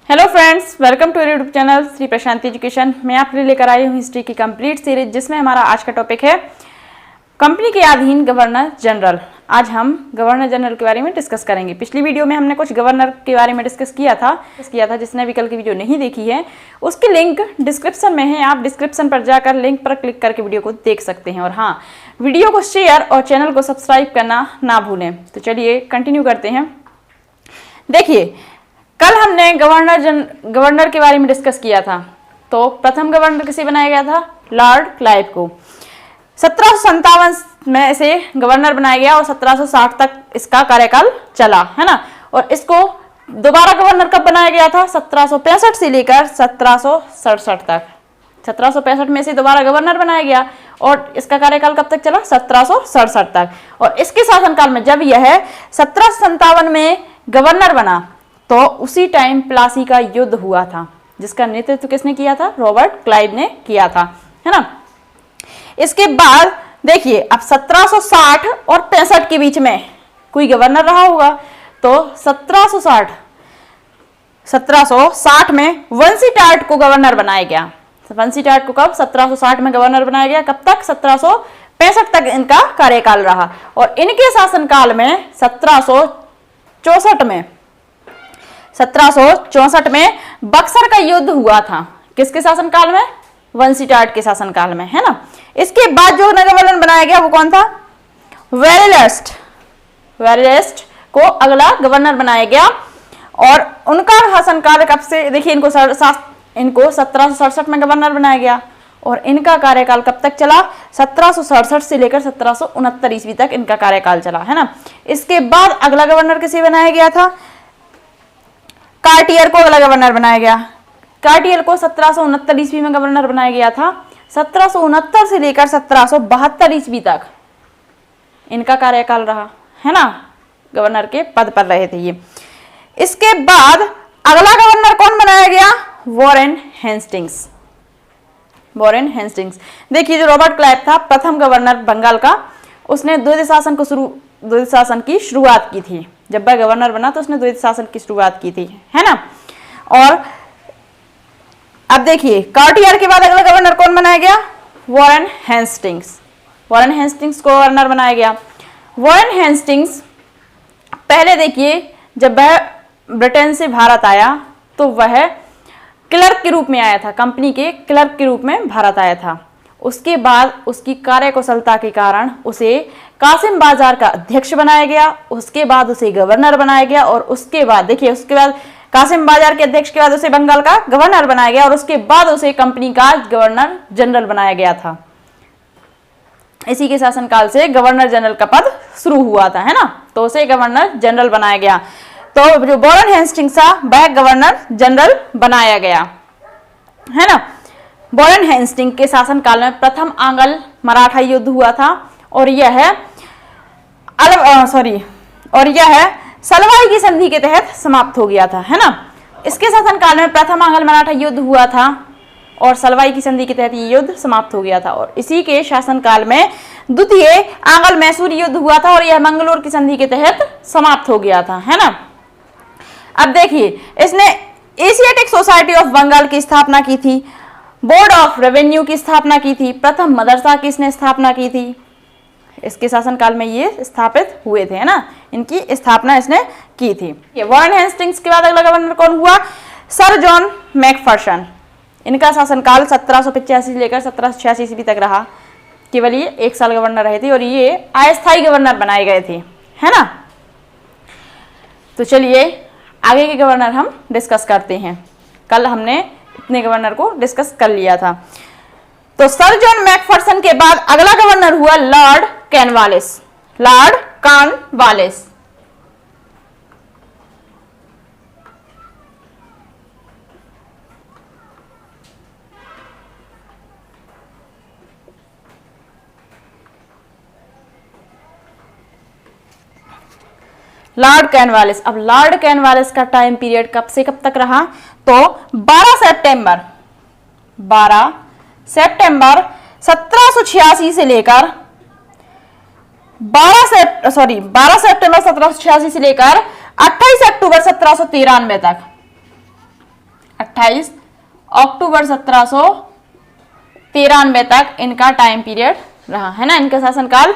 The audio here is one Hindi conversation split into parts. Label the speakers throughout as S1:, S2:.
S1: Hello friends, welcome to YouTube channel Shri Prashanti education. मैं आपके लिए लेकर आई हूँ हिस्ट्री की कंप्लीट सीरीज, जिसमें हमारा आज का टॉपिक है कंपनी के अधीन गवर्नर जनरल। आज हम गवर्नर जनरल के बारे में डिस्कस करेंगे। पिछली वीडियो में हमने कुछ गवर्नर के बारे में डिस्कस किया था। जिसने भी कल की वीडियो नहीं देखी है उसकी लिंक डिस्क्रिप्शन में है, आप डिस्क्रिप्शन पर जाकर लिंक पर क्लिक करके वीडियो को देख सकते हैं। और हाँ, वीडियो को शेयर और चैनल को सब्सक्राइब करना ना भूलें। तो चलिए कंटिन्यू करते हैं। देखिए, कल हमने गवर्नर के बारे में डिस्कस किया था। तो प्रथम गवर्नर किसे बनाया गया था? लॉर्ड क्लाइव को। 1757 में इसे गवर्नर बनाया गया और 1760 तक इसका कार्यकाल चला, है ना। और इसको दोबारा गवर्नर कब बनाया गया था? 1765 से लेकर 1767 तक। 1765 में इसे दोबारा गवर्नर बनाया गया और इसका कार्यकाल कब तक चला? 1767 तक। और इसके शासनकाल में जब यह 1757 में गवर्नर बना तो उसी टाइम प्लासी का युद्ध हुआ था, जिसका नेतृत्व किसने किया था? रॉबर्ट क्लाइव ने किया था, है ना। इसके बाद देखिए, अब 1760 और 65 के बीच में कोई गवर्नर रहा होगा। तो 1760 में वंशीटार्ट को गवर्नर बनाया गया। वंशीटार्ट को कब? 1760 में गवर्नर बनाया गया। कब तक? 1765 तक इनका कार्यकाल रहा। और इनके शासनकाल में 1764 में बक्सर का युद्ध हुआ था। किसके शासनकाल में? वंशीटार्ट के शासनकाल में, है ना। इसके बाद जो गवर्नर बनाया गया वो कौन था? वेरेस्ट को अगला गवर्नर बनाया गया। और उनका शासनकाल कब से? देखिए, इनको 1767 में गवर्नर बनाया गया और इनका कार्यकाल कब तक चला? 1767 से लेकर 1769 ईस्वी तक इनका कार्यकाल चला, है ना। इसके बाद अगला गवर्नर किसे बनाया गया था? कार्टियर को अगला गवर्नर बनाया गया। कार्टियर को 1769 ईस्वी में गवर्नर बनाया गया था। 1769 से लेकर 1772 ईस्वी तक इनका कार्यकाल रहा, है ना। गवर्नर के पद पर रहे थे ये। इसके बाद अगला गवर्नर कौन बनाया गया? Warren Hastings. देखिए, जो रॉबर्ट क्लाइव था प्रथम गवर्नर बंगाल का, उसने द्वैध शासन की शुरुआत की थी। जब वह गवर्नर बना तो उसने द्वैध शासन की शुरुआत की थी, है ना। और अब देखिए, कार्टियर के बाद अगला गवर्नर कौन बनाया गया? वॉरेन हेस्टिंग्स को गवर्नर बनाया गया। वॉरेन हेस्टिंग्स पहले देखिए, जब वह ब्रिटेन से भारत आया तो वह क्लर्क के रूप में आया था, कंपनी के क्लर्क के रूप में भारत आया था। उसके बाद उसकी कार्यकुशलता के कारण उसे कासिम बाजार का अध्यक्ष बनाया गया। उसके बाद उसे गवर्नर बनाया गया और उसके बाद देखिए, उसके बाद कासिम बाजार के अध्यक्ष के बाद उसे बंगाल का गवर्नर बनाया गया और उसके बाद उसे कंपनी का गवर्नर जनरल बनाया गया था। इसी के शासनकाल से गवर्नर जनरल का पद शुरू हुआ था, है ना। तो उसे गवर्नर जनरल बनाया गया। तो जो वॉरेन हेस्टिंग्स था वह गवर्नर जनरल बनाया गया, है ना। वॉरेन हेस्टिंग्स के शासनकाल में प्रथम आंग्ल मराठा युद्ध हुआ था और यह सलवाई की संधि के तहत समाप्त हो गया था, है ना। इसके शासनकाल में प्रथम आंग्ल मराठा युद्ध हुआ था और सलवाई की संधि के तहत ये युद्ध समाप्त हो गया था। और इसी के शासनकाल में द्वितीय आंग्ल मैसूर युद्ध हुआ था और यह मंगलोर की संधि के तहत समाप्त हो गया था, है ना। अब देखिए, इसने एशियाटिक सोसाइटी ऑफ बंगाल की स्थापना की थी, बोर्ड ऑफ रेवेन्यू की स्थापना की थी, प्रथम मदरसा की इसने स्थापना की थी। इसके शासनकाल में ये स्थापित हुए थे, है ना। इनकी स्थापना इसने की थी। वॉरेन हेस्टिंग्स के बाद अगला गवर्नर कौन हुआ? Sir John Macpherson. इनका शासनकाल 1785 से लेकर 1786 ईस्वी तक रहा। केवल ये 1 साल गवर्नर रहे थे और ये अस्थायी गवर्नर बनाए गए थे, है ना। तो चलिए आगे के गवर्नर हम डिस्कस करते हैं। कल हमने इतने गवर्नर को डिस्कस कर लिया था। तो सर जॉन मैकफर्सन के बाद अगला गवर्नर हुआ लॉर्ड कॉर्नवालिस। अब लॉर्ड कॉर्नवालिस का टाइम पीरियड कब से कब तक रहा? तो 12 सितंबर 1786 से लेकर 12 सितंबर 1786 से लेकर 28 अक्टूबर 1793 तक 28 अक्टूबर 1793 तक इनका टाइम पीरियड रहा, है ना। इनका शासनकाल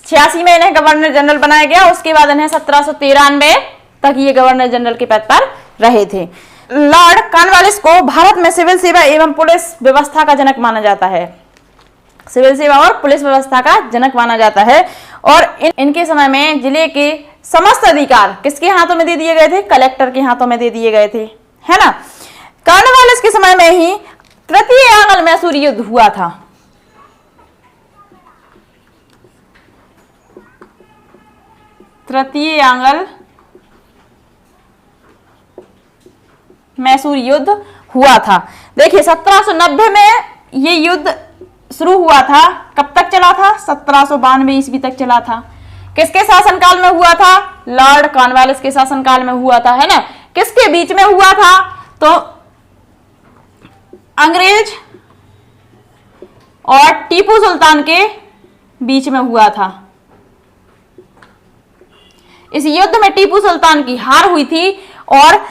S1: 86 में इन्हें गवर्नर जनरल बनाया गया, उसके बाद इन्हें 1793 तक ये गवर्नर जनरल के पद पर रहे थे। लॉर्ड कॉर्नवालिस को भारत में सिविल सेवा एवं पुलिस व्यवस्था का जनक माना जाता है। सिविल सेवा और पुलिस व्यवस्था का जनक माना जाता है। और इनके समय में जिले के समस्त अधिकार किसके हाथों में दे दिए गए थे? कलेक्टर के हाथों में दे दिए गए थे, है ना। कॉर्नवालिस के समय में ही तृतीय एंग्लो मैसूर युद्ध हुआ था। तृतीय एंग्लो मैसूर युद्ध हुआ था। देखिए 1790 में ये युद्ध शुरू हुआ था, कब तक चला था? 1792 ईस्वी तक चला था। किसके शासनकाल में हुआ था? लॉर्ड कॉर्नवालिस के शासनकाल में हुआ था, है ना। किसके बीच में हुआ था? तो अंग्रेज और टीपू सुल्तान के बीच में हुआ था। इस युद्ध में टीपू सुल्तान की हार हुई थी और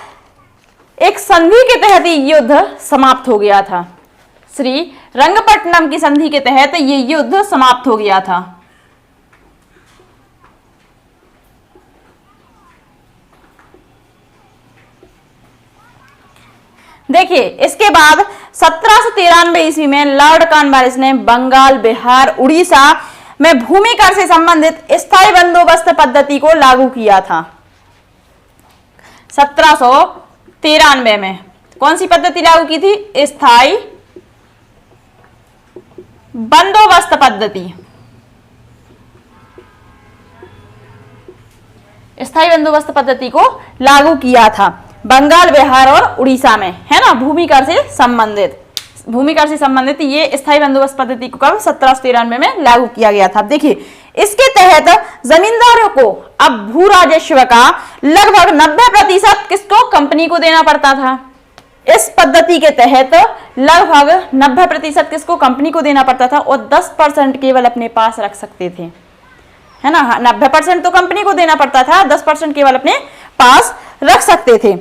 S1: एक संधि के तहत ये युद्ध समाप्त हो गया था। श्री रंगपट्टनम की संधि के तहत ये युद्ध समाप्त हो गया था। देखिए इसके बाद 1793 ईस्वी में लॉर्ड कॉर्नवालिस ने बंगाल, बिहार, उड़ीसा में भूमि कर से संबंधित स्थायी बंदोबस्त पद्धति को लागू किया था। 1793 में कौन सी पद्धति लागू की थी? स्थायी बंदोबस्त पद्धति। स्थायी बंदोबस्त पद्धति को लागू किया था बंगाल, बिहार और उड़ीसा में, है ना। भूमि कर से संबंधित ये स्थायी बंदोबस्त पद्धति को कब? 1793 में लागू किया गया था। देखिए इसके तहत जमींदारों को अब भू राजस्व का लगभग 90% किसको? कंपनी को देना पड़ता था। इस पद्धति के तहत लगभग 90% किसको? कंपनी को देना पड़ता था और 10% केवल अपने पास रख सकते थे, है ना। 90% तो कंपनी को देना पड़ता था, 10% केवल अपने पास रख सकते थे।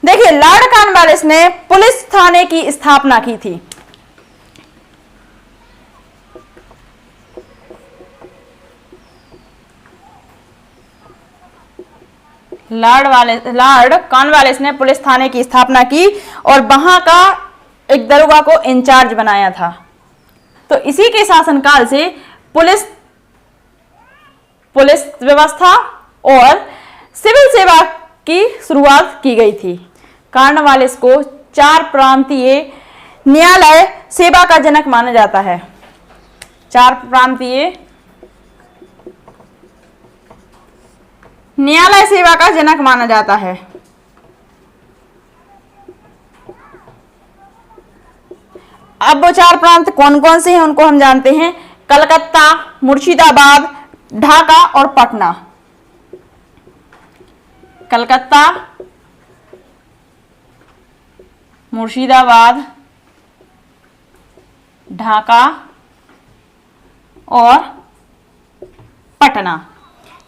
S1: देखिए लॉर्ड कॉर्नवालिस ने पुलिस थाने की स्थापना की थी। लॉर्ड कॉर्नवालिस ने पुलिस थाने की स्थापना की और वहां का एक दरोगा को इंचार्ज बनाया था। तो इसी के शासनकाल से पुलिस व्यवस्था और सिविल सेवा की शुरुआत की गई थी। कॉर्नवालिस को 4 प्रांतीय न्यायालय सेवा का जनक माना जाता है। 4 प्रांतीय न्यायालय सेवा का जनक माना जाता है। अब वो 4 प्रांत कौन कौन से हैं उनको हम जानते हैं। कलकत्ता, मुर्शिदाबाद, ढाका और पटना। कलकत्ता, मुर्शिदाबाद, ढाका और पटना।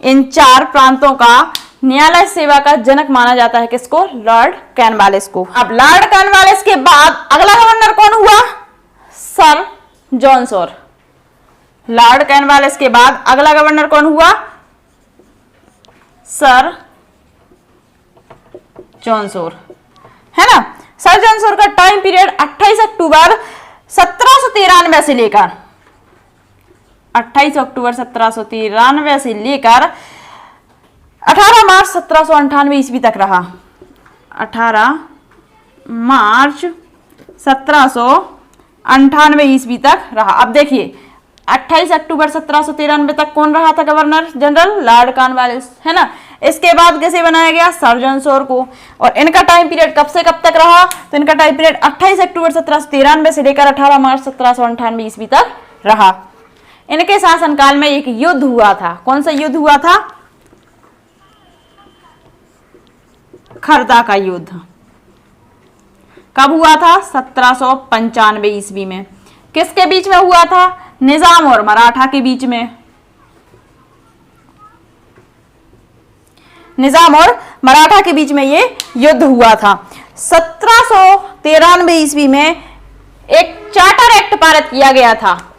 S1: इन 4 प्रांतों का न्यायालय सेवा का जनक माना जाता है किसको? लॉर्ड कॉर्नवालिस को। अब लॉर्ड कॉर्नवालिस के बाद अगला गवर्नर कौन हुआ? Sir John Shore. Lord Cornwallis के बाद अगला गवर्नर कौन हुआ? सर जॉन शोर, है ना। सर जॉन शोर का टाइम पीरियड 28 अक्टूबर 1793 से लेकर 28 अक्टूबर 1793 से लेकर 18 मार्च 1798 ईस्वी तक रहा। 18 मार्च 1798 ईस्वी तक रहा। अब देखिए 28 अक्टूबर 1793 तक कौन रहा था गवर्नर जनरल? लॉर्ड कॉर्नवालिस, है ना। इसके बाद कैसे बनाया गया? सर जॉन शोर को। और इनका टाइम पीरियड कब से कब तक रहा? तो इनका टाइम पीरियड 28 अक्टूबर 1793 से लेकर 18 मार्च 1798 ईस्वी तक रहा। इनके शासनकाल में एक युद्ध हुआ था। कौन सा युद्ध हुआ था? खरदा का युद्ध। कब हुआ था? 1795 ईस्वी में। किसके बीच में हुआ था? निजाम और मराठा के बीच में। निजाम और मराठा के बीच में ये युद्ध हुआ था। 1700 1793 ईस्वी में एक चार्टर एक्ट पारित किया गया था।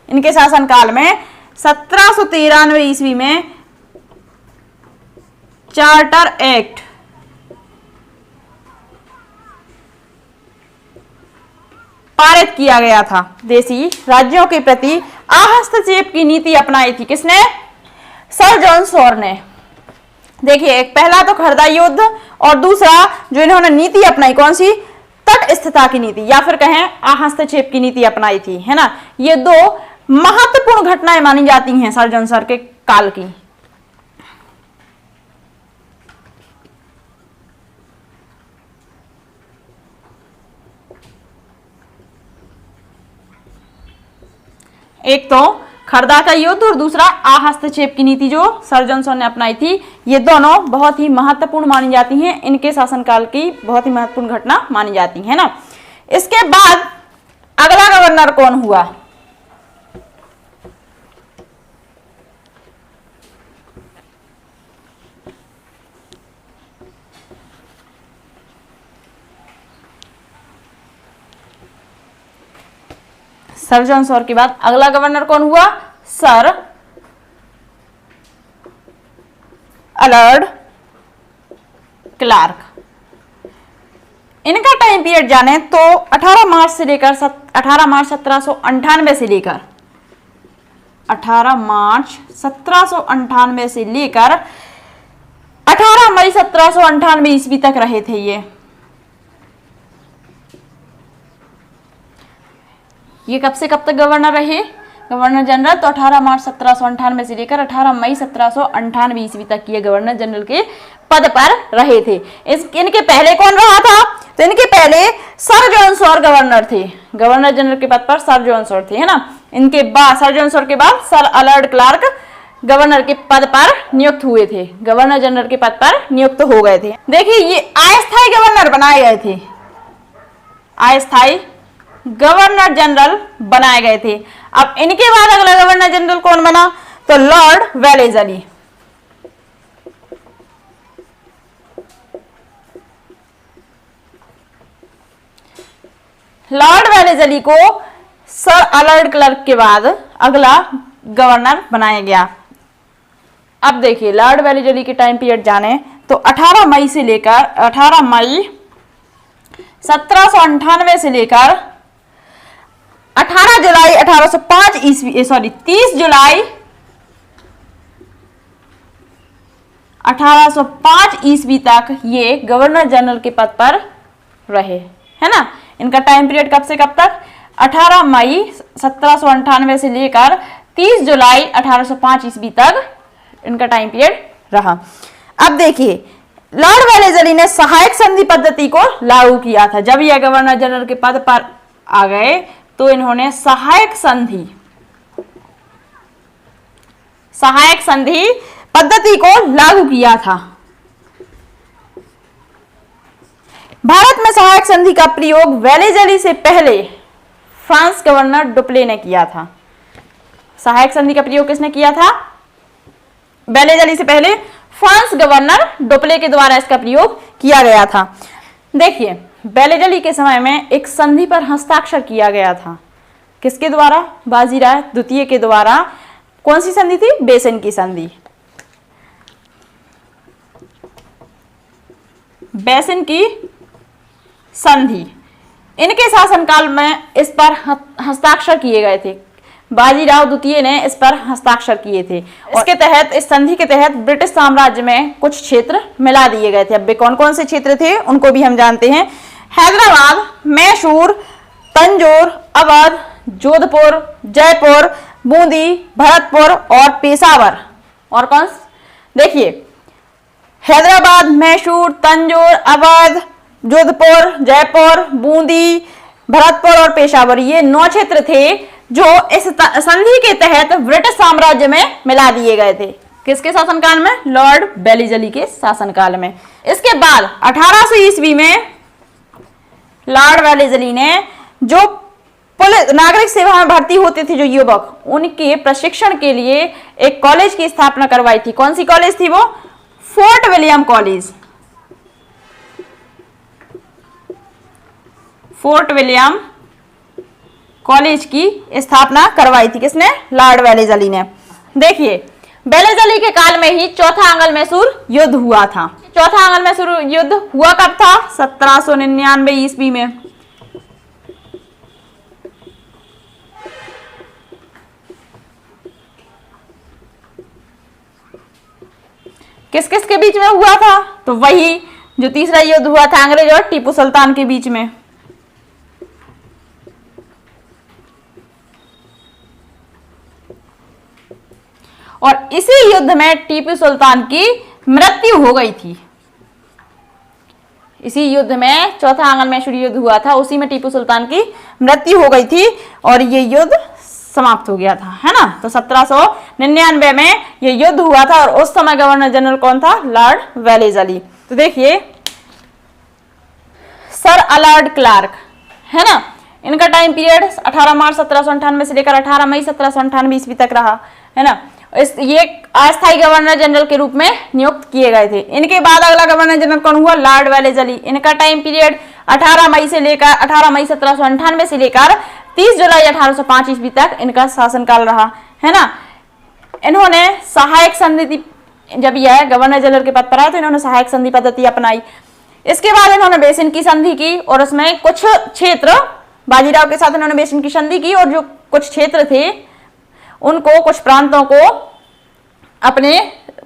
S1: इनके शासनकाल में 1793 ईस्वी में चार्टर एक्ट पारित किया गया था। देशी राज्यों के प्रति हस्तक्षेप की नीति अपनाई थी किसने? सर जॉन सॉर ने। देखिए, एक पहला तो खरदा युद्ध और दूसरा जो इन्होंने नीति अपनाई, कौन सी? तटस्थता की नीति या फिर कहें हस्तक्षेप की नीति अपनाई थी, है ना। ये दो महत्वपूर्ण घटनाएं मानी जाती हैं सर जॉन सॉर के काल की। एक तो खरदा का युद्ध और दूसरा हस्तक्षेप की नीति जो सर जॉन सॉर ने अपनाई थी। ये दोनों बहुत ही महत्वपूर्ण मानी जाती हैं, इनके शासनकाल की बहुत ही महत्वपूर्ण घटना मानी जाती है ना। इसके बाद अगला गवर्नर कौन हुआ? सर जॉन सॉर के बाद अगला गवर्नर कौन हुआ? Sir Alured Clarke. इनका टाइम पीरियड जाने तो 18 मार्च 1798 से लेकर 18 मार्च 1798 से लेकर 18 मई 1798 ईस्वी तक रहे थे ये कब से कब तक गवर्नर रहे? गवर्नर जनरल तो 18 मार्च 1798 से लेकर 18 मई 1798 ईस्वी तक ये गवर्नर जनरल के पद पर रहे थे। इनके पहले कौन रहा था? तो इनके पहले सर जॉन सॉर गवर्नर थे। गवर्नर जनरल के पद पर सर जॉन सॉर थे, है ना। इनके बाद सर जॉन सॉर के बाद सर अलर्ड क्लार्क गवर्नर के पद पर नियुक्त हुए थे, गवर्नर जनरल के पद पर नियुक्त हो गए थे। देखिए, ये अस्थायी गवर्नर बनाए गए थे, अस्थायी गवर्नर जनरल बनाए गए थे। अब इनके बाद अगला गवर्नर जनरल कौन बना? तो लॉर्ड वेलेजली। लॉर्ड वेलेजली को सर अलर्ड क्लार्क के बाद अगला गवर्नर बनाया गया। अब देखिए, लॉर्ड वेलेजली के टाइम पीरियड जाने तो 18 मई से लेकर 18 मई 1798 से लेकर 18 जुलाई 1805 ईस्वी 30 जुलाई 1805 ईस्वी तक ये गवर्नर जनरल के पद पर रहे, है ना। इनका टाइम पीरियड कब से कब तक? 18 मई 1798 से लेकर 30 जुलाई 1805 ईस्वी तक इनका टाइम पीरियड रहा। अब देखिए, लॉर्ड वेलेजली ने सहायक संधि पद्धति को लागू किया था। जब यह गवर्नर जनरल के पद पर आ गए तो इन्होंने सहायक संधि पद्धति को लागू किया था। भारत में सहायक संधि का प्रयोग वेलेजली से पहले फ्रांस गवर्नर डुप्ले ने किया था। सहायक संधि का प्रयोग किसने किया था? वेलेजली से पहले फ्रांस गवर्नर डुप्ले के द्वारा इसका प्रयोग किया गया था। देखिए, वेलेजली के समय में एक संधि पर हस्ताक्षर किया गया था। किसके द्वारा? बाजीराव द्वितीय के द्वारा। कौन सी संधि थी? बेसन की संधि। बेसन की संधि। इनके शासनकाल में इस पर हस्ताक्षर किए गए थे। बाजीराव द्वितीय ने इस पर हस्ताक्षर किए थे। इसके तहत, इस संधि के तहत ब्रिटिश साम्राज्य में कुछ क्षेत्र मिला दिए गए थे। अब वे कौन कौन से क्षेत्र थे उनको भी हम जानते हैं। हैदराबाद, मैसूर, तंजौर, अवध, जोधपुर, जयपुर, बूंदी, भरतपुर और पेशावर। और कौन? देखिए, हैदराबाद, मैसूर, तंजौर, अवध, जोधपुर, जयपुर, बूंदी, भरतपुर और पेशावर, ये 9 क्षेत्र थे जो इस संधि के तहत ब्रिटिश साम्राज्य में मिला दिए गए थे। किसके शासनकाल में? लॉर्ड वेलेजली के शासनकाल में। इसके बाद 1800 ईस्वी में लॉर्ड वेलेजली ने जो पुलिस नागरिक सेवा में भर्ती होते थे जो युवक, उनके प्रशिक्षण के लिए एक कॉलेज की स्थापना करवाई थी। कौन सी कॉलेज थी वो? Fort William college. Fort William college की स्थापना करवाई थी। किसने? लॉर्ड वेलेजली ने। देखिए, वेलेजली के काल में ही चौथा आंग्ल मैसूर युद्ध हुआ था। चौथा आंग्ल मैसूर युद्ध हुआ कब था? 1799 ईस्वी में। किस किस के बीच में हुआ था? तो वही जो तीसरा युद्ध हुआ था अंग्रेज और टीपू सुल्तान के बीच में। और इसी युद्ध में टीपू सुल्तान की मृत्यु हो गई थी। इसी युद्ध में, चौथा आंग्ल मैसूर युद्ध हुआ था, उसी में टीपू सुल्तान की मृत्यु हो गई थी और ये युद्ध समाप्त हो गया था, है ना। तो 1799 में ये युद्ध हुआ था और उस समय गवर्नर जनरल कौन था? Lord Wellesley. तो देखिए, सर अलॉर्ड क्लार्क, है ना, इनका टाइम पीरियड 18 मार्च 1798 से लेकर 18 मई 1798 ईस्वी तक रहा, है ना। ये अस्थायी गवर्नर जनरल के रूप में नियुक्त किए गए थे। इनके बाद अगला गवर्नर जनरल कौन हुआ? Lord Wellesley. इनका टाइम पीरियड 18 मई 1798 से लेकर 30 जुलाई 1805 ईस्वी तक इनका शासनकाल रहा, है ना। इन्होंने सहायक संधि, जब यह गवर्नर जनरल के पद पर आए तो इन्होंने सहायक संधि पद्धति अपनाई। इसके बाद इन्होंने बेसिन की संधि की और उसमें कुछ क्षेत्र, बाजीराव के साथ इन्होंने बेसिन की संधि की और जो कुछ क्षेत्र थे उनको, कुछ प्रांतों को अपने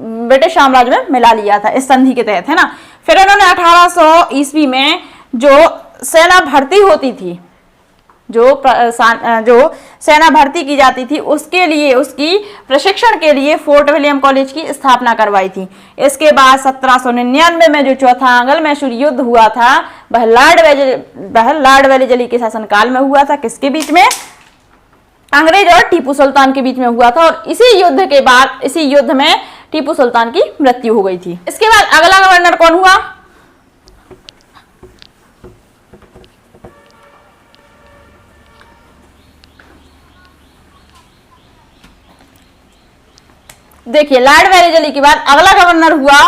S1: ब्रिटिश साम्राज्य में मिला लिया था इस संधि के तहत, है ना। फिर इन्होंने 1800 ईस्वी में जो सेना भर्ती होती थी, जो सेना भर्ती की जाती थी, उसके लिए, उसकी प्रशिक्षण के लिए फोर्ट विलियम कॉलेज की स्थापना करवाई थी। इसके बाद 1799 में जो चौथा आंग्ल मैसूर युद्ध हुआ था वह लॉर्ड वेलेजली के शासनकाल में हुआ था। किसके बीच में? अंग्रेज और टीपू सुल्तान के बीच में हुआ था और इसी युद्ध के बाद, इसी युद्ध में टीपू सुल्तान की मृत्यु हो गई थी। इसके बाद अगला गवर्नर कौन हुआ? देखिए, लॉर्ड वेलेजली के बाद अगला गवर्नर हुआ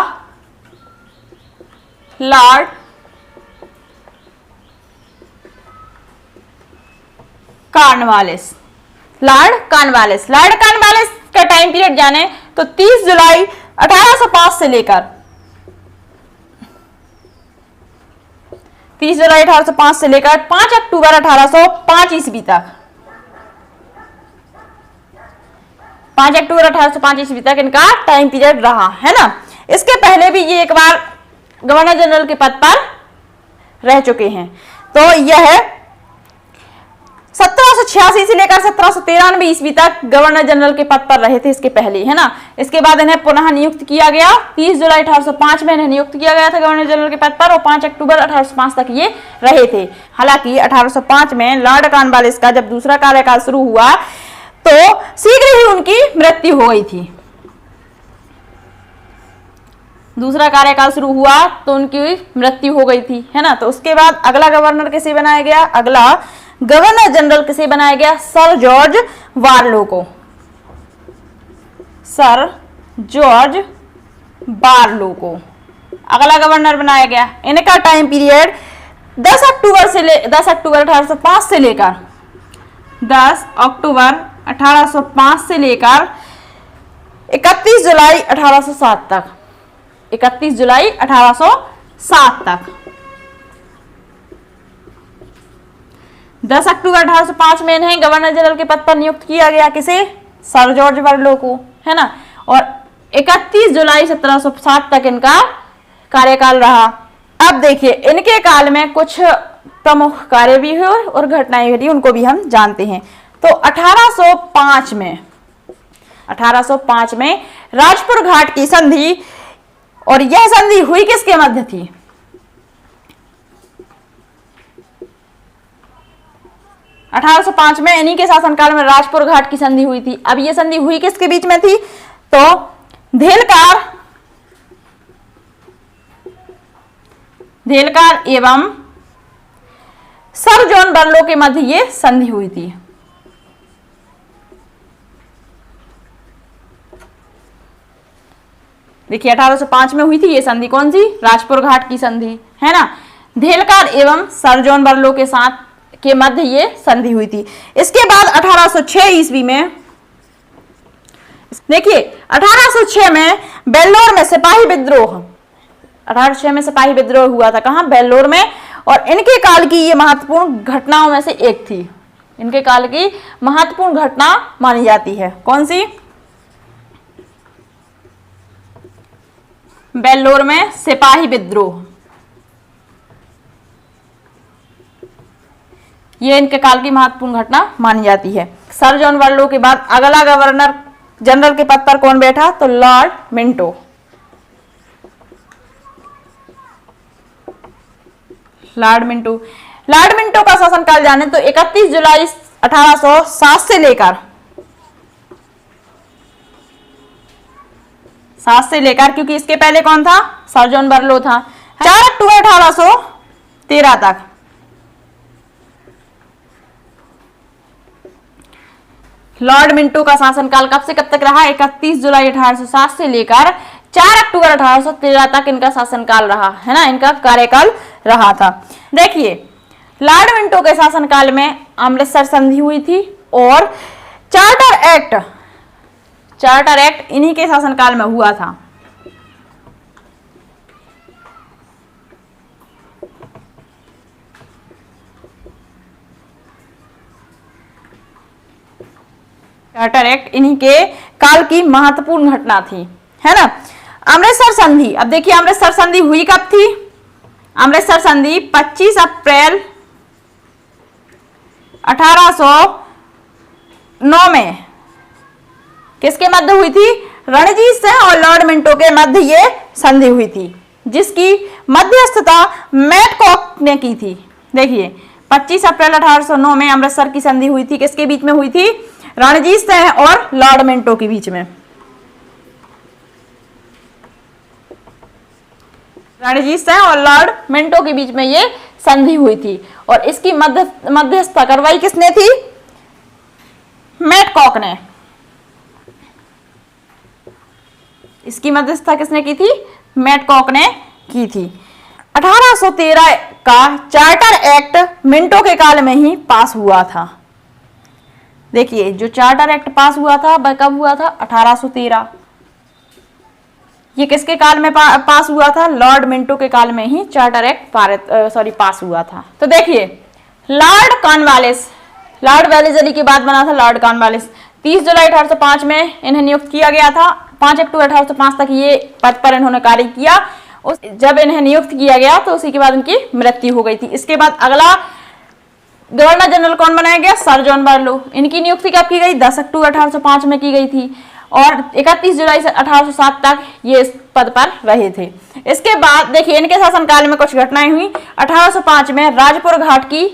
S1: लॉर्ड कॉर्नवालिस। लॉर्ड कॉर्नवालिस का टाइम पीरियड जाने तो 30 जुलाई 1805 से लेकर 5 अक्टूबर 1805 ईस्वी तक, 5 अक्टूबर 1805 ईस्वी तक इनका टाइम पीरियड रहा, है ना। इसके पहले भी ये एक बार गवर्नर जनरल के पद पर रह चुके हैं। तो यह 1786 से लेकर 1793 ईस्वी तक गवर्नर जनरल के पद पर रहे थे, इसके पहले, है ना। इसके बाद इन्हें पुनः नियुक्त किया गया, 30 जुलाई 1805 में इन्हें नियुक्त किया गया था गवर्नर जनरल के पद पर और 5 अक्टूबर 1805 तक ये रहे थे। हालांकि 1805 में लॉर्ड कॉर्नवालिस का जब दूसरा कार्यकाल शुरू हुआ तो शीघ्र ही उनकी मृत्यु हो गई थी। दूसरा कार्यकाल शुरू हुआ तो उनकी मृत्यु हो गई थी, है ना। तो उसके बाद अगला गवर्नर किसे बनाया गया? अगला गवर्नर जनरल किसे बनाया गया? सर जॉर्ज बारलो को। सर जॉर्ज बारलो को अगला गवर्नर बनाया गया। इनका टाइम पीरियड 10 अक्टूबर 1805 से लेकर 10 अक्टूबर 1805 से लेकर 31 जुलाई 1807 तक, 31 जुलाई 1807 तक। 10 अक्टूबर 1805 में इन्हें गवर्नर जनरल के पद पर नियुक्त किया गया। किसे? सर जॉर्ज बारलो को, है ना। और 31 जुलाई 1707 तक इनका कार्यकाल रहा। अब देखिए, इनके काल में कुछ प्रमुख कार्य भी हुए और घटनाएं घटी, उनको भी हम जानते हैं। तो 1805 में राजपुर घाट की संधि, और यह संधि हुई किसके मध्य थी? अठारह सौ पांच में इन्हीं के शासनकाल में राजपुर घाट की संधि हुई थी। अब यह संधि हुई किसके बीच में थी? तो धेलकार एवं सर जॉन बर्लो के मध्य ये संधि हुई थी। देखिए 1805 में हुई थी ये संधि, कौन सी? राजपुर घाट की संधि, है ना। धेलकार एवं सर जॉन बर्लो के साथ के मध्य ये संधि हुई थी। इसके बाद 1806 ईस्वी में, देखिए 1806 में बेल्लोर में सिपाही विद्रोह, 1806 में सिपाही विद्रोह हुआ था, कहां? बेल्लोर में। और इनके काल की ये महत्वपूर्ण घटनाओं में से एक थी, इनके काल की महत्वपूर्ण घटना मानी जाती है। कौन सी? बेल्लोर में सिपाही विद्रोह, ये इनके काल की महत्वपूर्ण घटना मानी जाती है। सर जॉन बर्लो के बाद अगला गवर्नर जनरल के पद पर कौन बैठा? तो Lord Minto. Lord Minto, Lord Minto का शासनकाल जाने तो 31 जुलाई 1807 से लेकर क्योंकि इसके पहले कौन था? सर जॉन बर्लो था। 4 अक्टूबर 1813 तक। लॉर्ड मिंटो का शासनकाल कब से कब तक रहा? 31 जुलाई 1807 से लेकर 4 अक्टूबर 1813 तक इनका शासनकाल रहा है ना, इनका कार्यकाल रहा था। देखिए लॉर्ड मिंटो के शासनकाल में अमृतसर संधि हुई थी और चार्टर एक्ट इन्हीं के शासनकाल में हुआ था। चार्टर एक्ट इन्हीं के काल की महत्वपूर्ण घटना थी, है ना। अमृतसर संधि, अब देखिए अमृतसर संधि हुई कब थी? अमृतसर संधि 25 अप्रैल 1809 में किसके मध्य हुई थी? रणजीत सिंह और लॉर्ड मिंटो के मध्य ये संधि हुई थी, जिसकी मध्यस्थता मैटकॉक ने की थी। देखिए 25 अप्रैल 1809 में अमृतसर की संधि हुई थी, किसके बीच में हुई थी? रणजीत सिंह और लॉर्ड मिंटो के बीच में। रणजीत सिंह और लॉर्ड मिंटो के बीच में ये संधि हुई थी और इसकी मध्यस्थता करवाई किसने थी? मैटकॉक ने। इसकी मध्यस्थता किसने की थी? मैटकॉक ने की थी। 1813 का चार्टर एक्ट मिंटो के काल में ही पास हुआ था। देखिए जो चार्टर एक्ट पास हुआ था वह कब हुआ था? 1813। ये किसके काल में पास हुआ था? लॉर्ड मिंटो के काल में ही चार्टर एक्ट पास हुआ था। तो देखिए लॉर्ड कॉर्नवालिस, लॉर्ड वेलेस्ली के बाद बना था लॉर्ड कॉर्नवालिस। 30 जुलाई 1805 में इन्हें नियुक्त किया गया था। 5 अक्टूबर 1805 तक ये पद पर इन्होंने कार्य किया। जब इन्हें नियुक्त किया गया तो उसी के बाद इनकी मृत्यु हो गई थी। इसके बाद अगला गवर्नर जनरल कौन बनाया गया? Sir John Barlow. इनकी नियुक्ति कब की गई? 10 अक्टूबर 1805 में की गई थी और 31 जुलाई से 1807 तक ये इस पद पर रहे थे। इसके बाद देखिए इनके शासनकाल में कुछ घटनाएं हुई। 1805 में राजपुर घाट की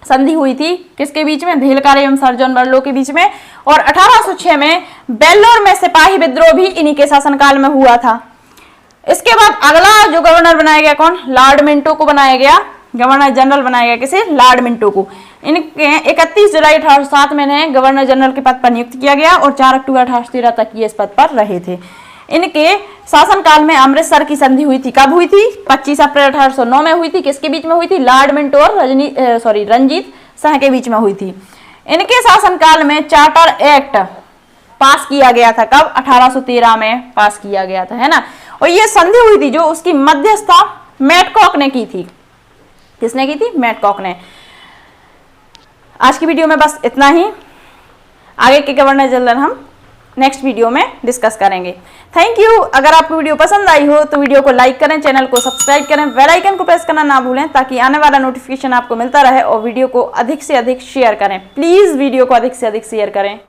S1: संधि हुई थी, किसके बीच में? धेलकार एवं सर जॉन बार्लो के बीच में। और 1806 में बेल्लोर में सिपाही विद्रोह भी इन्हीं के शासनकाल में हुआ था। इसके बाद अगला जो गवर्नर बनाया गया कौन? लॉर्ड मिंटो को बनाया गया, गवर्नर जनरल बनाया गया। किसे? लॉर्ड मिंटो को। इनके 31 जुलाई 1807 में इन्हें गवर्नर जनरल के पद पर नियुक्त किया गया और 4 अक्टूबर 1813 तक ये इस पद पर रहे थे। इनके शासनकाल में अमृतसर की संधि हुई थी, कब हुई थी? 25 अप्रैल 1809 में हुई थी। किसके बीच में हुई थी? लॉर्ड मिंटो और रंजीत सिंह के बीच में हुई थी। इनके शासनकाल में चार्टर एक्ट पास किया गया था, कब? 1813 में पास किया गया था, है ना। और ये संधि हुई थी जो उसकी मध्यस्थता मैटकॉक ने की थी। किसने की थी? मैटकॉक ने। आज की वीडियो में बस इतना ही। आगे के गवर्नर जनरल हम नेक्स्ट वीडियो में डिस्कस करेंगे। Thank you. अगर आपको वीडियो पसंद आई हो तो वीडियो को लाइक करें, चैनल को सब्सक्राइब करें, बेल आइकन को प्रेस करना ना भूलें ताकि आने वाला नोटिफिकेशन आपको मिलता रहे, और वीडियो को अधिक से अधिक शेयर करें। प्लीज वीडियो को अधिक से अधिक शेयर करें।